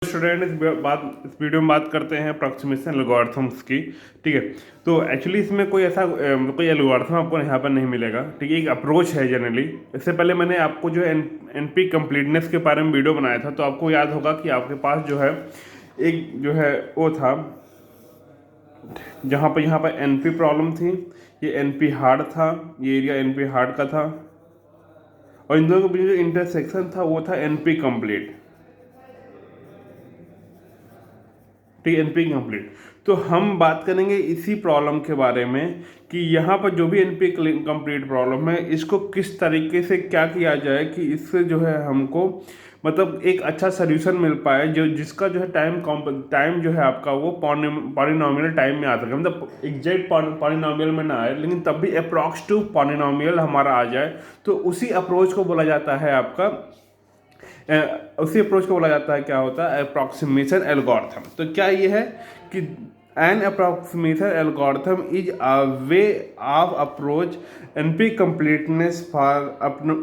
Student इस video में बात करते हैं अप्रोक्सीमेशन एल्गोरिथम्स की। ठीक है, तो एक्चुअली इसमें कोई ऐसा कोई एल्गोरिथम आपको यहाँ पर नहीं मिलेगा। ठीक है, एक अप्रोच है जनरली। इससे पहले मैंने आपको जो एनपी कंप्लीटनेस के बारे में वीडियो बनाया था, तो आपको याद होगा कि आपके पास जो है एक जो है वो था जहाँ पर यहाँ पर एनपी प्रॉब्लम थी, ये एनपी हार्ड था, ये एरिया एनपी हार्ड का था, और इन दोनों के बीच जो इंटरसेक्शन था वो था एनपी कंप्लीट। ठीक है, एनपी कंप्लीट। तो हम बात करेंगे इसी प्रॉब्लम के बारे में कि यहाँ पर जो भी एनपी कंप्लीट प्रॉब्लम है, इसको किस तरीके से क्या किया जाए कि इससे जो है हमको मतलब एक अच्छा सोल्यूशन मिल पाए, जो जिसका जो है टाइम जो है आपका वो पॉलिनॉमियल टाइम में आ सके, मतलब एग्जैक्ट पॉलिनॉमियल में ना आए, लेकिन तब भी अप्रॉक्स टू पॉलिनॉमियल हमारा आ जाए। तो उसी अप्रोच को बोला जाता है आपका उसी अप्रोच को बोला जाता है, क्या होता है, अप्रॉक्सीमेशन एल्गोरिथम। तो क्या ये है कि an approximation algorithm is a way of approach NP completeness for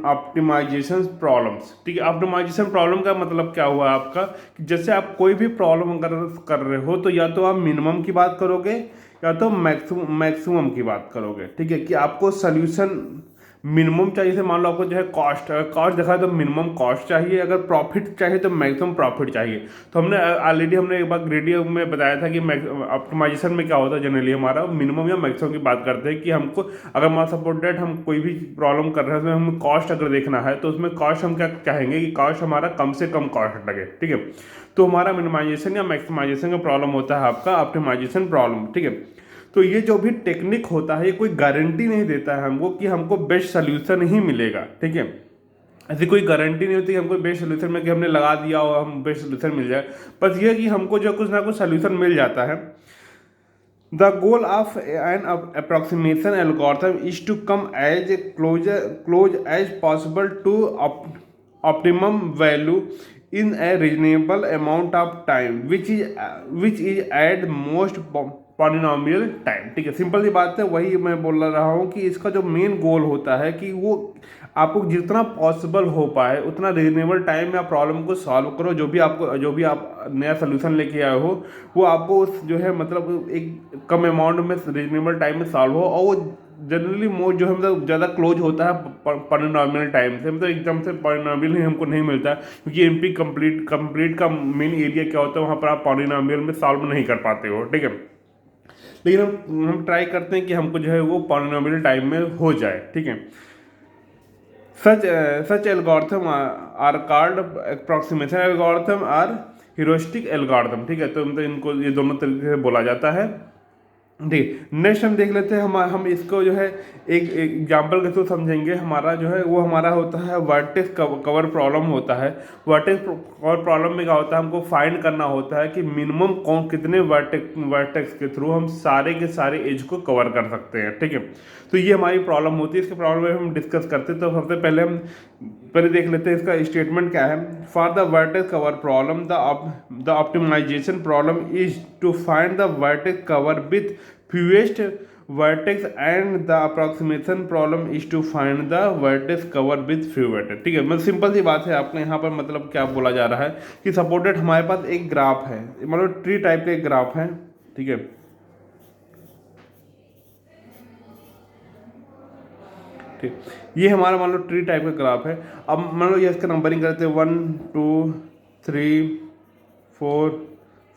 optimization problems. ठीक है, ऑप्टिमाइजेशन प्रॉब्लम का मतलब क्या हुआ आपका कि जैसे आप कोई भी प्रॉब्लम अगर कर रहे हो, तो या तो आप मिनिमम की बात करोगे या तो मैक्सिमम की बात करोगे। ठीक है, कि आपको सोल्यूशन मिनिमम चाहिए। जैसे मान लो आपको जो है कॉस्ट देखा है तो मिनिमम कॉस्ट चाहिए, अगर प्रॉफिट चाहिए तो मैक्सिमम प्रॉफिट चाहिए। तो हमने ऑलरेडी एक बार ग्रेडियो में बताया था कि ऑप्टिमाइजेशन में क्या होता है, जनरली हमारा मिनिमम या मैक्सिमम की बात करते हैं कि हमको अगर मान सपोर्ट डेट हम कोई भी प्रॉब्लम कर रहे हैं, उसमें हमें कॉस्ट अगर देखना है तो उसमें कॉस्ट हम क्या चाहेंगे कि कॉस्ट हमारा कम से कम कॉस्ट लगे। ठीक है, तो हमारा मिनिमाइजेशन या मैक्सिमाइजेशन का प्रॉब्लम होता है आपका ऑप्टिमाइजेशन प्रॉब्लम। ठीक है, तो ये जो भी टेक्निक होता है, ये कोई गारंटी नहीं देता है हमको कि हमको बेस्ट सोल्यूशन ही मिलेगा। ठीक है, ऐसी कोई गारंटी नहीं होती कि हमको बेस्ट सोल्यूशन में कि हमने लगा दिया और हम बेस्ट सोल्यूशन मिल जाए। बस ये कि हमको जो कुछ ना कुछ सोल्यूशन मिल जाता है। The goal of an approximation algorithm is to come as close as possible to optimum value in a reasonable amount of time which is at most polynomial time. ठीक है, सिंपल सी बात है, वही मैं बोल रहा हूँ कि इसका जो मेन गोल होता है कि वो आपको जितना पॉसिबल हो पाए उतना रीजनेबल टाइम में आप प्रॉब्लम को सॉल्व करो। जो भी आप नया सोल्यूशन लेके आए हो, वो आपको उस जो है मतलब एक कम अमाउंट में रीजनेबल टाइम में सॉल्व हो, और वो जनरली मोस्ट जो है मतलब ज़्यादा क्लोज होता है पॉलिनॉमियल टाइम से। मतलब एकदम से पॉलिनॉमियल ही हमको नहीं मिलता, क्योंकि एनपी कंप्लीट का मेन एरिया क्या होता है, वहाँ पर आप पॉलिनॉमियल में सॉल्व नहीं कर पाते हो। ठीक है, लेकिन हम ट्राई करते हैं कि हमको जो है वो पॉलिनॉमियल टाइम में हो जाए। ठीक है, such algorithm are called approximation algorithm or heuristic algorithm. ठीक है, तो मतलब इनको ये दोनों तरीके से बोला जाता है। ठीक, नेक्स्ट हम देख लेते हैं, हम इसको जो है एक एग्जाम्पल के थ्रू समझेंगे। हमारा जो है वो हमारा होता है वर्टेक्स कवर प्रॉब्लम होता है। वर्टेक्स कवर प्रॉब्लम में क्या होता है, हमको फाइंड करना होता है कि मिनिमम कौन कितने वर्टेक्स के थ्रू हम सारे के सारे एज को कवर कर सकते हैं। ठीक है, तो ये हमारी प्रॉब्लम होती है। इसके प्रॉब्लम में हम डिस्कस करते हैं, तो सबसे पहले देख लेते हैं इसका स्टेटमेंट क्या है। For the vertex cover problem the optimization problem is to find the vertex cover with fewest vertex and the approximation problem is to find the vertex cover with few vertex। ठीक है, मतलब simple सी बात है। आपने यहाँ पर मतलब क्या बोला जा रहा है कि सपोर्टेड हमारे पास एक ग्राफ है, मतलब ट्री टाइप का एक ग्राफ है। ठीक है, ठीक, ये हमारा मान लो ट्री टाइप का ग्राफ है। अब मान लो ये इसका नंबरिंग करते हैं 1 2 3 4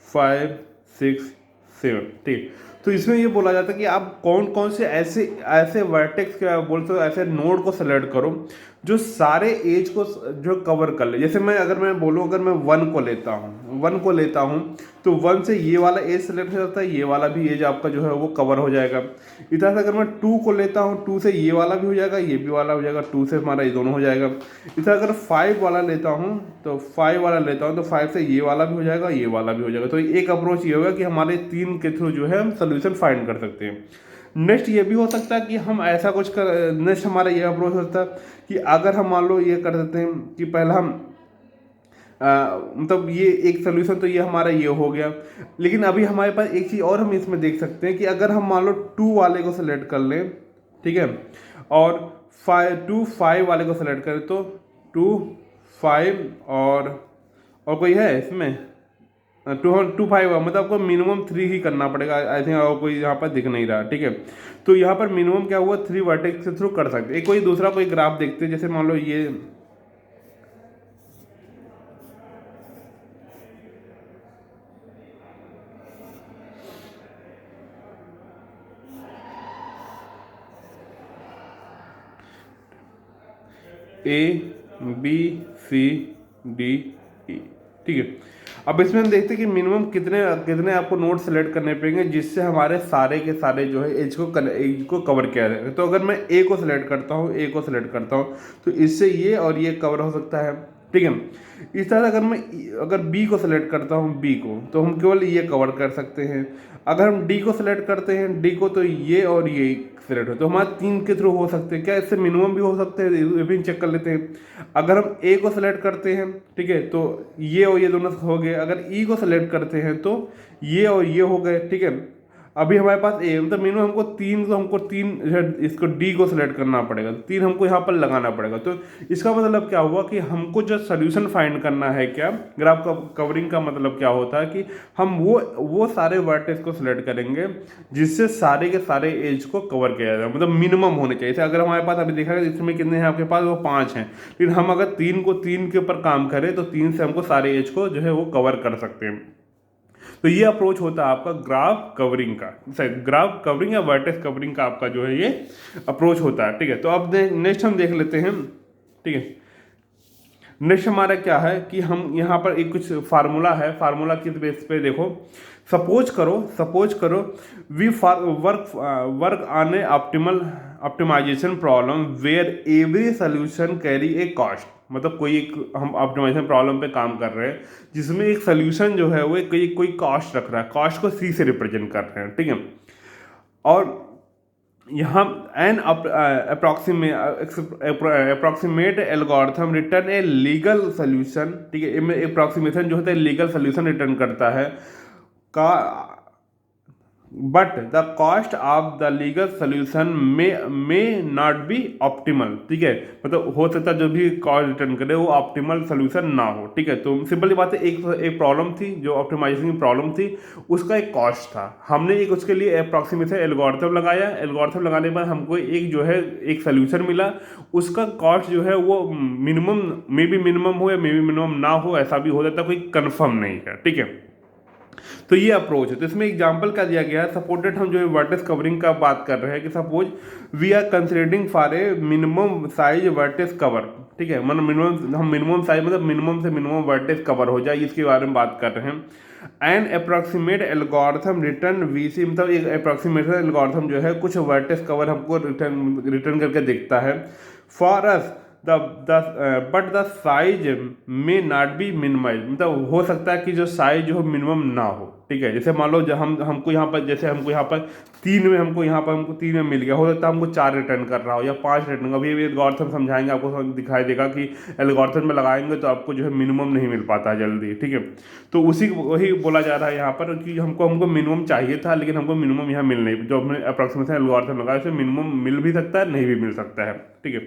5 6 7। ठीक, तो इसमें ये बोला जाता है कि आप कौन कौन से ऐसे ऐसे वर्टेक्स क्या बोलते हो, ऐसे नोड को सेलेक्ट करो जो सारे एज को जो कवर कर ले। जैसे मैं बोलूँ, अगर मैं 1 को लेता हूँ तो 1 से ये वाला एज सेलेक्ट हो जाता है, ये वाला भी एज आपका जो है वो कवर हो जाएगा। इस तरह से अगर मैं 2 को लेता हूँ, 2 से ये वाला भी हो जाएगा, ये भी वाला हो जाएगा, 2 से हमारा ये दोनों हो जाएगा। इस तरह अगर 5 वाला लेता हूँ तो 5 से ये वाला भी हो जाएगा, ये वाला भी हो जाएगा। तो एक अप्रोच ये होगा कि हमारे 3 के थ्रू जो है हम सोल्यूशन फाइंड कर सकते हैं। नेक्स्ट ये भी हो सकता है कि हम ऐसा कुछ कर, नेक्स्ट हमारा ये अप्रोच होता है कि अगर हम मान लो ये कर देते हैं कि पहला हम मतलब ये एक सोल्यूशन तो ये हमारा ये हो गया, लेकिन अभी हमारे पास एक चीज़ और हम इसमें देख सकते हैं कि अगर हम मान लो 2 वाले को सेलेक्ट कर लें, ठीक है, और 5 वाले को सेलेक्ट करें, तो 2 5 और कोई है इसमें 225 मतलब आपको मिनिमम 3 ही करना पड़ेगा। आई थिंक आपको कोई यहाँ पर दिख नहीं रहा, ठीक है। तो यहाँ पर मिनिमम क्या हुआ, 3 वर्टेक्स के थ्रू कर सकते। एक कोई दूसरा कोई ग्राफ देखते हैं, जैसे मान लो ये A B C D E, ठीक है। अब इसमें हम देखते हैं कि मिनिमम कितने कितने आपको नोड सेलेक्ट करने पड़ेंगे जिससे हमारे सारे के सारे जो है एज को कवर किया जाएगा। तो अगर मैं ए को सिलेक्ट करता हूँ, ए को सिलेक्ट करता हूँ तो इससे ये और ये कवर हो सकता है, ठीक है। इस तरह अगर मैं अगर बी को सिलेक्ट करता हूँ, बी को, तो हम केवल ये कवर कर सकते हैं। अगर हम डी को सिलेक्ट करते हैं, डी को, तो ये और ये सिलेक्ट हो, तो हमारे 3 के थ्रू हो सकते हैं। क्या इससे मिनिमम भी हो सकते हैं, ये भी चेक कर लेते हैं। अगर हम ए को सिलेक्ट करते हैं, ठीक है, तो ये और ये दोनों हो गए। अगर ई को सिलेक्ट करते हैं तो ये और ये हो गए, ठीक है। अभी हमारे पास ए, मतलब मिनिमम हमको 3, तो हमको 3 इसको डी को सिलेक्ट करना पड़ेगा, 3 हमको यहाँ पर लगाना पड़ेगा। तो इसका मतलब क्या हुआ कि हमको जो सोल्यूशन फाइंड करना है, क्या ग्राफ का कवरिंग का मतलब क्या होता है कि हम वो सारे वर्टेक्स को सिलेक्ट करेंगे जिससे सारे के सारे एज को कवर किया जाए, मतलब मिनिमम होने चाहिए। जैसे अगर हमारे पास अभी देखा गया इसमें कितने हैं आपके पास, वो 5 हैं, लेकिन हम अगर 3 को 3 के ऊपर काम करें तो 3 से हमको सारे एज को जो है वो कवर कर सकते हैं। तो ये अप्रोच होता है आपका ग्राफ कवरिंग का, ग्राफ कवरिंग या वर्टेक्स कवरिंग का आपका जो है ये अप्रोच होता है, ठीक है। तो अब नेक्स्ट हम देख लेते हैं, ठीक है। नेक्स्ट हमारा क्या है कि हम यहाँ पर एक कुछ फार्मूला है, फार्मूला किस बेस पे, देखो सपोज करो we work on a optimization problem where every solution carry a cost. मतलब कोई एक हम ऑप्टिमाइजेशन प्रॉब्लम पे काम कर रहे हैं जिसमें एक सोल्यूशन जो है वो कोई कॉस्ट रख रहा है, कॉस्ट को सी से रिप्रेजेंट कर रहे हैं, ठीक है। और यहाँ an approximate algorithm return a legal solution, ठीक है। अप्रॉक्सीमेशन जो होता है लीगल सोल्यूशन रिटर्न करता है का, but the cost of the legal solution may not be optimal, ठीक है। मतलब हो सकता है जो भी कॉस्ट रिटर्न करे वो ऑप्टिमल सोल्यूशन ना हो, ठीक है। तो सिंपल बात है, एक प्रॉब्लम थी जो ऑप्टिमाइजेशन की प्रॉब्लम थी, उसका एक कॉस्ट था, हमने एक उसके लिए अप्रॉक्सीमेशन एल्गोरिथम लगाया, एल्गोरिथम लगाने के बाद हमको एक जो है एक सोल्यूशन मिला, उसका कॉस्ट जो है वो मिनिमम मे बी मिनिमम हो या मे बी मिनिमम ना हो, ऐसा भी हो जाता है, कोई कन्फर्म नहीं है, ठीक है। तो ये अप्रोच है। तो इसमें एग्जांपल क्या दिया गया है, सपोर्टेड हम जो वर्टेक्स कवरिंग का बात कर रहे हैं कि suppose we are considering for a minimum size vertex cover, ठीक है। मतलब मिनिमम साइज मतलब मिनिमम से मिनिमम वर्टेक्स कवर हो जाए, इसके बारे में बात कर रहे हैं। And approximate algorithm return VC, मतलब एक अप्रॉक्सीमेशन एल्गोरिथम जो है कुछ वर्टेक्स कवर हमको रिटर्न करके देखता है for us but the size में नॉट बी मिनिमाइज, मतलब हो सकता है कि जो साइज जो मिनिमम ना हो, ठीक है। जैसे मान लो जब हमको यहाँ पर, जैसे हमको यहाँ पर 3 में हमको 3 में मिल गया, हो सकता है हमको 4 रिटर्न कर रहा हो या 5 रिटर्न। अभी एल्गोरिथम समझाएंगे आपको, दिखाई देगा कि एल्गोरिथम में लगाएंगे तो आपको जो है मिनिमम नहीं मिल पाता जल्दी, ठीक है। तो वही बोला जा रहा है यहाँ पर कि हमको मिनिमम चाहिए था, लेकिन हमको मिनिमम यहाँ मिल नहीं, जो हमने अप्रॉक्सीमेशन एल्गोरिथम लगाया उसमें मिनिमम मिल भी सकता है, नहीं भी मिल सकता है, ठीक है।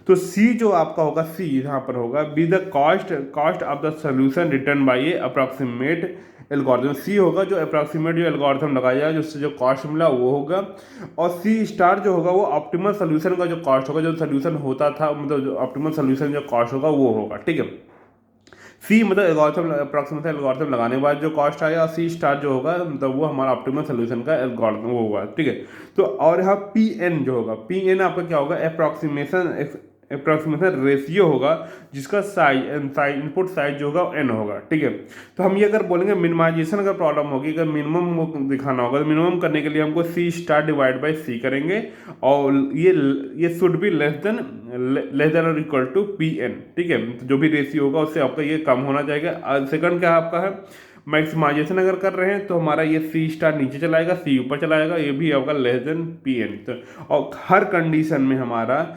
तो सी जो आपका होगा, सी यहाँ पर होगा be the cost of the solution return by a approximate algorithm. C होगा जो अप्रॉक्सीमेट जो एल्गोरिथम लगाया जाए, जिससे जो कॉस्ट मिला वो होगा। और सी स्टार जो होगा वो ऑप्टिमल सोल्यूशन का जो कॉस्ट होगा, जो सोल्यूशन होता था, मतलब जो ऑप्टिमल सोल्यूशन जो कॉस्ट होगा वो होगा, ठीक है। सी मतलब एल्गोरिथम अप्रॉक्सीमेशन एल्गोरिथम लगाने के बाद जो कॉस्ट आया, और सी स्टार जो होगा मतलब वो हमारा ऑप्टिमल सोल्यूशन का एल्गोरिथम वो होगा, ठीक है। तो और यहाँ पी एन जो होगा, पी एन आपका क्या होगा, अप्रॉक्सीमेशन रेशियो होगा जिसका इनपुट साइज जो होगा एन होगा, ठीक है। तो हम ये अगर बोलेंगे मिनिमाइजेशन अगर प्रॉब्लम होगी, अगर मिनिमम दिखाना होगा, तो मिनिमम करने के लिए हमको सी स्टार डिवाइड बाई सी करेंगे, और ये शुड बी लेस देन और इक्वल टू पी एन, ठीक है। तो जो भी रेशियो होगा उससे आपका ये कम होना चाहिए। सेकंड क्या आपका है, मैक्सिमाइजेशन अगर कर रहे हैं तो हमारा ये सी स्टार नीचे चलाएगा, सी ऊपर चलाएगा, ये भी आपका लेस देन पी एन। तो और हर कंडीशन में हमारा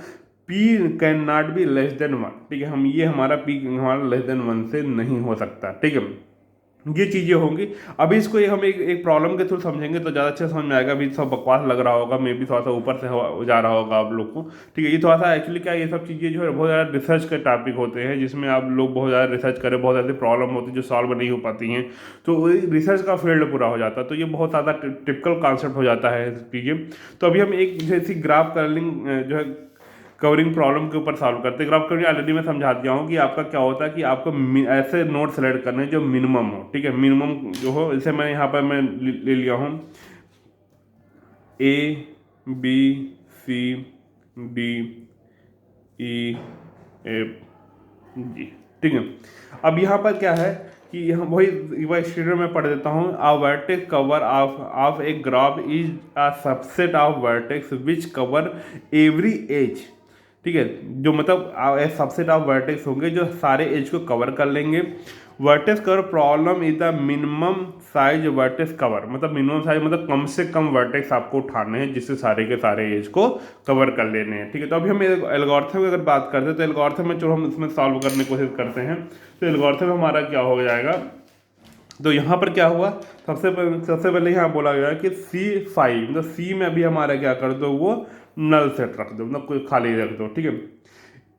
P can not be less than 1, ठीक है। हम ये हमारा पी हमारा लेस देन 1 से नहीं हो सकता, ठीक है। ये चीज़ें होंगी। अभी इसको हम एक प्रॉब्लम के थ्रू समझेंगे तो ज़्यादा अच्छा समझ में आएगा। अभी सब बकवास लग रहा होगा, मे भी थोड़ा सा ऊपर से जा रहा होगा आप लोग को, ठीक है। ये थोड़ा सा एक्चुअली क्या है, ये सब चीज़ें जो है बहुत ज़्यादा रिसर्च के टॉपिक होते हैं, जिसमें आप लोग बहुत ज़्यादा रिसर्च करें, बहुत ज़्यादा प्रॉब्लम होती है जो सॉल्व नहीं हो पाती हैं, तो रिसर्च का फील्ड पूरा हो जाता है। तो ये बहुत ज़्यादा टिपिकल कॉन्सेप्ट हो जाता है चीज़ें। तो अभी हम एक जैसी ग्राफ कर्लिंग जो है कवरिंग प्रॉब्लम के ऊपर सॉल्व करते हैं। ग्राफ कवरिंग ऑलरेडी मैं समझा दिया हूँ कि आपका क्या होता है कि आपको ऐसे नोट सेलेक्ट करने जो मिनिमम हो, ठीक है। मिनिमम जो हो, इसे मैं यहाँ पर मैं ले लिया हूँ A B C D E F G, ठीक है। अब यहाँ पर क्या है कि हम वही स्टेटमेंट में पढ़ देता हूँ। A vertex cover of a graph is a subset of vertex which cover every edge, ठीक है। जो मतलब सबसेट ऑफ वर्टेक्स होंगे जो सारे एज को कवर कर लेंगे। Vertex cover problem is the minimum size vertex cover, मतलब मिनिमम साइज मतलब कम से कम वर्टेक्स आपको उठाने हैं जिससे सारे के सारे एज को कवर कर लेने हैं, ठीक है। तो अभी हम एल्गोरिथम की अगर बात करते हैं तो एल्गोरिथम में जो हम इसमें सॉल्व करने की कोशिश करते हैं, तो एल्गोरिथम हमारा क्या हो जाएगा। तो यहाँ पर क्या हुआ, सबसे पहले यहाँ बोला गया कि C5 मतलब सी में अभी हमारा क्या कर दो, वो नल सेट रख दो, मतलब कोई खाली रख दो, ठीक है।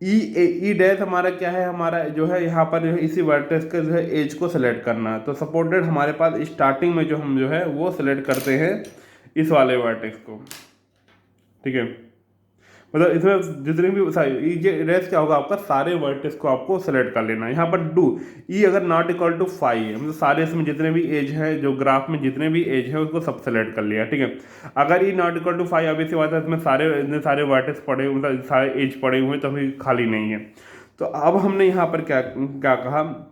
ई डैश हमारा क्या है, हमारा जो है यहाँ पर जो है इसी वर्टेक्स के जो है एज को सेलेक्ट करना है। तो सपोर्टेड हमारे पास स्टार्टिंग में जो हम जो है वो सेलेक्ट करते हैं इस वाले वर्टेक्स को, ठीक है। मतलब इसमें जितने भी ये रेस क्या होगा, आपका सारे वर्टेक्स को आपको सेलेक्ट कर लेना है। यहाँ पर डू ई अगर नॉट इक्वल टू 5 है, मतलब सारे इसमें जितने भी एज है, जो ग्राफ में जितने भी एज है उसको सब सेलेक्ट कर लिया, ठीक है। अगर ई नॉट इक्वल टू 5, अभी सी बात है इसमें सारे वर्टेक्स पड़े, मतलब सारे एज पड़े हुए तो अभी खाली नहीं है। तो अब हमने यहाँ पर क्या क्या कहा,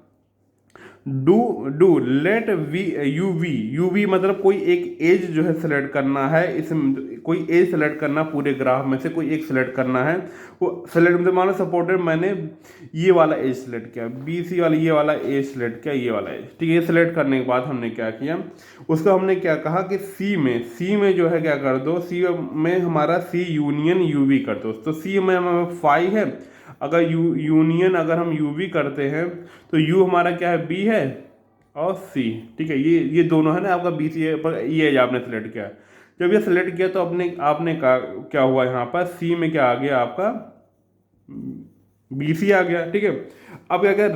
डू लेट वी मतलब कोई एक एज जो है सेलेक्ट करना है, इसमें कोई एज सेलेक्ट करना, पूरे ग्राफ में से कोई एक सेलेक्ट करना है। वो सेलेक्ट मतलब मान लो सपोर्टेड मैंने ये वाला एज सेलेक्ट किया, BC वाला ये वाला एज सेलेक्ट किया, ये वाला एज, ठीक है। ये सेलेक्ट करने के बाद हमने क्या किया, उसको हमने क्या कहा कि सी में जो है क्या कर दो, सी में हमारा सी यूनियन UV कर दो। तो सी में हमारा 5 है, अगर यूनियन अगर हम UV करते हैं तो U हमारा क्या है, B है और C, ठीक है। ये दोनों है ना आपका BC पर, ये आपने सेलेक्ट किया। जब ये सेलेक्ट किया तो आपने कहा क्या हुआ, यहाँ पर C में क्या आ गया आपका BC आ गया, ठीक है। अब क्या क्या,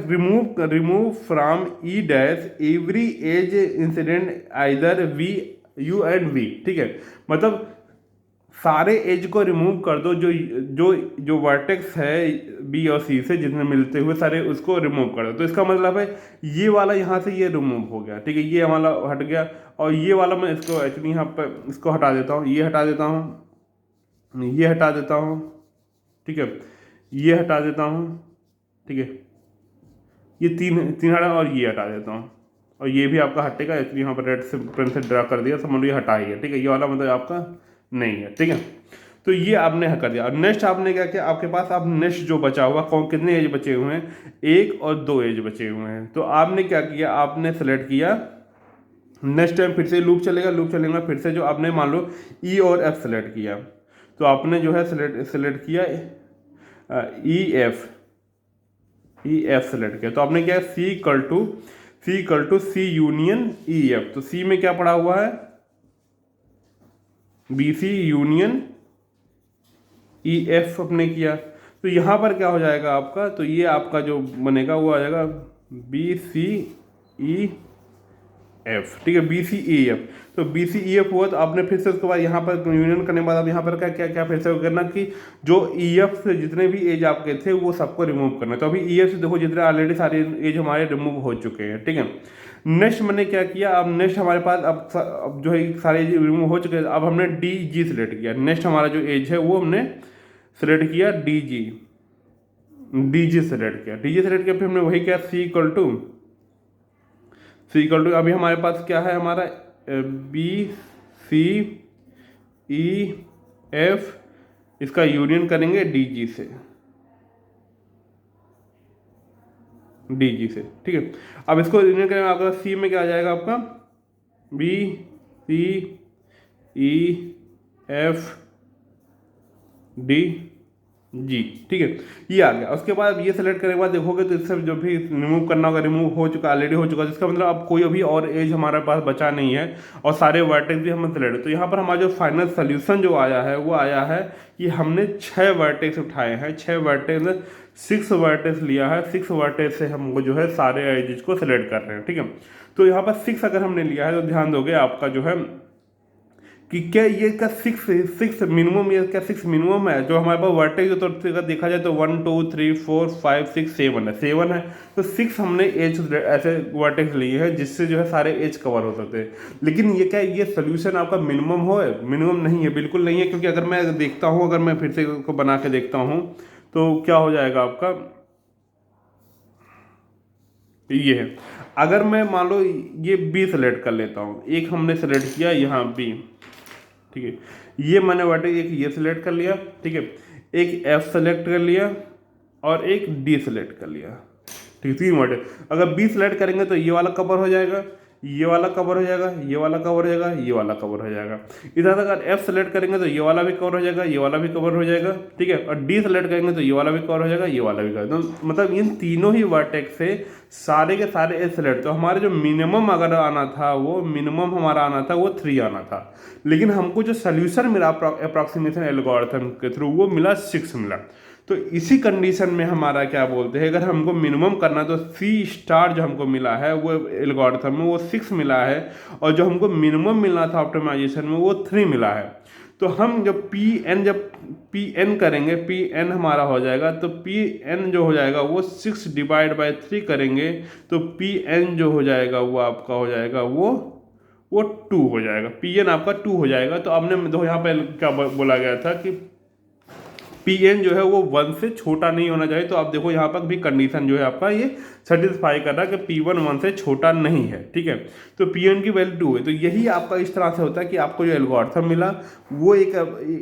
remove from E dash every edge incident either U and V, ठीक है। मतलब सारे एज को रिमूव कर दो, जो वर्टेक्स है B और C से जितने मिलते हुए सारे उसको रिमूव कर दो। तो इसका मतलब है ये वाला यहाँ से ये रिमूव हो गया, ठीक है। ये हमारा हट गया, और ये वाला मैं इसको एक्चुअली यहाँ पर इसको हटा देता हूँ, ये हटा देता हूँ, ये हटा देता हूँ, ठीक है। ये हटा देता हूँ, ठीक है। ये तीन तीन हटा, और ये हटा देता हूँ, और ये भी आपका हटेगा। एक्चुअली यहाँ पर रेड से पेन से ड्रा कर दिया, समझ लो ये हटा ही है, ठीक है। ये वाला मतलब आपका नहीं है, ठीक है। तो ये आपने कर दिया। और नेक्स्ट आपने क्या किया, आपके पास आप नेक्स्ट जो बचा हुआ कौन कितने एज बचे हुए हैं, 1 और 2 एज बचे हुए हैं। तो आपने क्या किया, आपने सेलेक्ट किया, नेक्स्ट टाइम फिर से लूप चलेगा फिर से जो आपने मान लो E और F सेलेक्ट किया, तो आपने जो है सेलेक्ट किया ई एफ सेलेक्ट किया। तो आपने क्या C equal to C union EF। तो C में क्या पड़ा हुआ है, BC यूनियन EF अपने किया। तो यहाँ पर क्या हो जाएगा आपका, तो ये आपका जो बनेगा वो आ जाएगा BCEF, ठीक है। BCEF, तो BCEF हुआ। तो आपने फिर से उसके बाद यहाँ पर यूनियन करने के बाद अब यहाँ पर क्या क्या क्या फिर से करना कि जो EF से जितने भी एज आपके थे वो सबको रिमूव करना। तो अभी EF से देखो जितने ऑलरेडी सारे एज हमारे रिमूव हो चुके हैं, ठीक है। नेक्स्ट मैंने क्या किया, अब नेक्स्ट हमारे पास अब जो है सारे एज रिमूव हो चुके हैं। अब हमने DG सेलेक्ट किया, नेक्स्ट हमारा जो एज है वो हमने सेलेक्ट किया DG सेलेक्ट किया। फिर हमने वही किया C इक्वल टू अभी हमारे पास क्या है, हमारा BCEF, इसका यूनियन करेंगे DG से, ठीक है। अब इसको यूनियन करेंगे, आपका C में क्या आ जाएगा, आपका BCEF D, जी, ठीक है, ये आ गया। उसके बाद ये सेलेक्ट करने के बाद देखोगे तो इससे जो भी रिमूव करना होगा रिमूव हो चुका, ऑलरेडी हो चुका है, जिसका मतलब अब कोई अभी और एज हमारे पास बचा नहीं है और सारे वर्टेक्स भी हमने सेलेक्ट। तो यहाँ पर हमारा जो फाइनल सोल्यूशन जो आया है वो आया है कि हमने 6 वर्टेक्स उठाए हैं, 6 वर्टेक्स, 6 वर्टेक्स लिया है, 6 वर्टेक्स से हमको जो है सारे एजेस को सिलेक्ट कर रहे हैं, ठीक है। तो यहाँ पर 6 अगर हमने लिया है तो ध्यान दोगे आपका जो है कि क्या ये का सिक्स सिक्स मिनिमम, ये क्या 6 मिनिमम है। जो हमारे पास वर्टेक्स जो तो अगर देखा जाए तो 1 2 3 4 5 6 7 है, 7 है। तो 6 हमने एज ऐसे वर्टेक्स लिए हैं जिससे जो है सारे एज कवर हो सकते हैं। लेकिन ये क्या ये सोल्यूशन आपका मिनिमम हो, मिनिमम नहीं है, बिल्कुल नहीं है। क्योंकि अगर मैं देखता हूँ, अगर मैं फिर से इसको बना के देखता हूँ तो क्या हो जाएगा आपका, ये है। अगर मैं मान लो ये बी सेलेक्ट कर लेता हूँ, एक हमने सेलेक्ट किया यहाँ बी, ठीक है, ये मैंने वर्टेक्स एक ये सिलेक्ट कर लिया, ठीक है, एक एफ सेलेक्ट कर लिया और एक डी सेलेक्ट कर लिया, ठीक है, 3 वर्टेक्स। अगर बी सेलेक्ट करेंगे तो ये वाला कवर हो जाएगा, ये वाला कवर हो जाएगा, ये वाला कवर हो जाएगा, ये वाला कवर हो जाएगा। इधर अगर एफ सेलेक्ट करेंगे तो ये वाला भी कवर हो जाएगा, ये वाला भी कवर हो जाएगा, ठीक है, और डी सेलेक्ट करेंगे तो ये वाला भी कवर हो जाएगा, ये वाला भी कवर। तो मतलब इन तीनों ही वर्टेक्स से सारे के सारे एज सेलेक्ट। तो हमारे जो मिनिमम अगर आना था, वो मिनिमम हमारा आना था वो 3 आना था। लेकिन हमको जो सोल्यूशन मिला अप्रॉक्सीमेशन एल्गोरिथम के थ्रू वो मिला 6 मिला। तो इसी कंडीशन में हमारा क्या बोलते हैं, अगर हमको मिनिमम करना तो सी स्टार जो हमको मिला है वो एल्गोरिथम में वो 6 मिला है, और जो हमको मिनिमम मिलना था ऑप्टिमाइजेशन में वो 3 मिला है। तो हम जब पी एन करेंगे, पी एन हमारा हो जाएगा, तो पी एन जो हो जाएगा वो 6 डिवाइड बाई 3 करेंगे तो पी एन जो हो जाएगा वो आपका हो जाएगा वो 2 हो जाएगा, पी एन आपका 2 हो जाएगा। तो आपने देखो यहाँ पे क्या बोला गया था कि पी एन जो है वो 1 से छोटा नहीं होना चाहिए। तो आप देखो यहाँ पर भी कंडीशन जो है आपका ये सेटिस्फाई कर रहा है कि पी वन 1 से छोटा नहीं है, ठीक है। तो पी एन की वैल्यू 2 है। तो यही आपका इस तरह से होता है कि आपको जो एल्गोरिथम मिला वो एक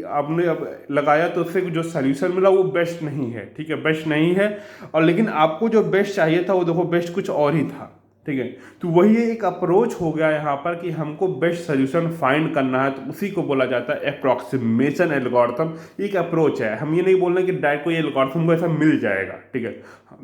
आपने अब लगाया तो उससे जो सोल्यूशन मिला वो बेस्ट नहीं है, ठीक है, बेस्ट नहीं है। और लेकिन आपको जो बेस्ट चाहिए था वो देखो बेस्ट कुछ और ही था, ठीक है। तो वही एक अप्रोच हो गया यहाँ पर कि हमको बेस्ट सोल्यूशन फाइंड करना है, तो उसी को बोला जाता है अप्रॉक्सीमेशन एल्गोरिथम। एक अप्रोच है, हम ये नहीं बोल रहे कि डायरेक्ट कोई एल्गोरिथम को ऐसा मिल जाएगा, ठीक है।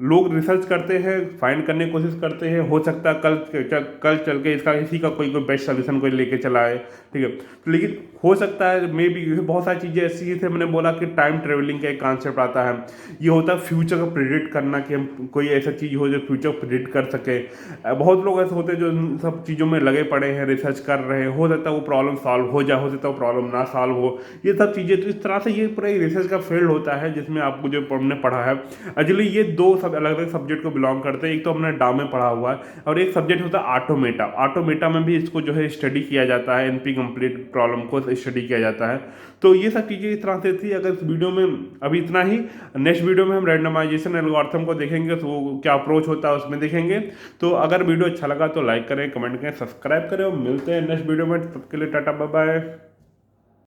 लोग रिसर्च करते हैं, फाइंड करने की कोशिश करते हैं, हो सकता है कल चल के इसका इसी का कोई बेस्ट सोल्यूशन कोई लेके चला है, ठीक है। तो लेकिन हो सकता है मे बी बहुत सारी चीज़ें ऐसी थे, मैंने बोला कि टाइम ट्रेवलिंग का एक कॉन्सेप्ट आता है। ये होता है फ्यूचर को प्रिडिक्ट करना, कि हम कोई ऐसा चीज़ हो जो फ्यूचर को प्रिडिक्ट कर सके। बहुत लोग ऐसे होते हैं जो इन सब चीज़ों में लगे पड़े हैं, रिसर्च कर रहे हैं, हो सकता है वो प्रॉब्लम सॉल्व हो जाए, हो सकता है वो प्रॉब्लम ना सॉल्व हो, ये सब चीज़ें। तो इस तरह से ये पूरा रिसर्च का फील्ड होता है जिसमें आपको जो हमने पढ़ा है। एक्चुअली ये 2 सब अलग अलग सब्जेक्ट को बिलोंग करते हैं। एक तो हमने डा में पढ़ा हुआ है और एक सब्जेक्ट होता है ऑटोमेटा। ऑटोमेटा में भी इसको जो है स्टडी किया जाता है, एनपी कंप्लीट प्रॉब्लम को स्टडी किया जाता है। तो ये सब चीज़ें इस तरह से थी। अगर इस वीडियो में अभी इतना ही, नेक्स्ट वीडियो में हम रैंडमाइजेशन एल्गोरिथम को देखेंगे, तो वो क्या अप्रोच होता है उसमें देखेंगे। तो अगर वीडियो अच्छा लगा तो लाइक करें, कमेंट करें, सब्सक्राइब करें और मिलते हैं नेक्स्ट वीडियो में। तब के लिए टाटा बाय बाय।